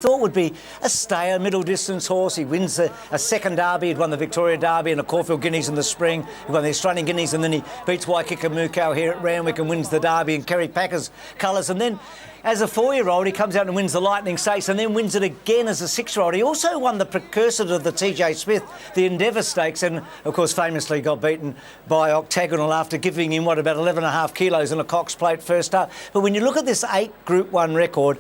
Thought would be a stayer, middle distance horse. He wins a second derby. He'd won the Victoria Derby and a Caulfield Guineas in the spring. He won the Australian Guineas, and then he beats Waikika Mukau here at Randwick and wins the Derby in Kerry Packer's colours. And then as a 4-year-old, he comes out and wins the Lightning Stakes and then wins it again as a 6-year-old. He also won the precursor to the TJ Smith, the Endeavour Stakes, and of course famously got beaten by Octagonal after giving him, about 11.5 kilos in a Cox Plate first up. But when you look at this 8 Group 1 record,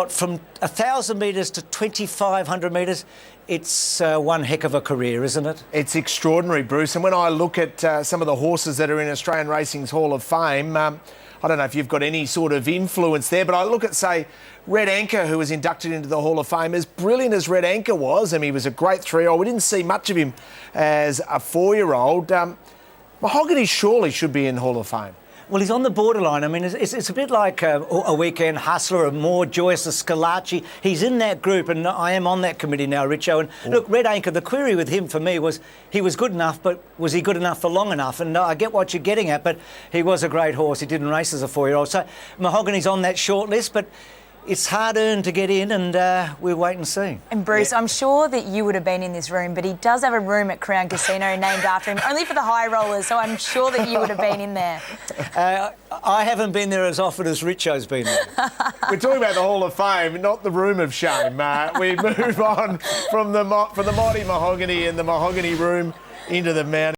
from 1,000 metres to 2,500 metres, it's one heck of a career, isn't it? It's extraordinary, Bruce. And when I look at some of the horses that are in Australian Racing's Hall of Fame, I don't know if you've got any sort of influence there, but I look at, say, Red Anchor, who was inducted into the Hall of Fame. As brilliant as Red Anchor was, he was a great 3-year-old. We didn't see much of him as a 4-year-old. Mahogany surely should be in Hall of Fame. Well, he's on the borderline. It's a bit like a Weekend Hustler, a more Joyce, a Scalacci. He's in that group, and I am on that committee now, Richo. And look, Red Anchor, the query with him for me was he was good enough, but was he good enough for long enough? And I get what you're getting at, but he was a great horse. He didn't race as a 4-year-old. So Mahogany's on that short list, but it's hard-earned to get in, and we'll wait and see. And Bruce, I'm sure that you would have been in this room, but he does have a room at Crown Casino named after him, only for the high rollers, so I'm sure that you would have been in there. I haven't been there as often as Richo's been there. We're talking about the Hall of Fame, not the Room of Shame. We move on from the mighty Mahogany and the Mahogany Room into the Mount.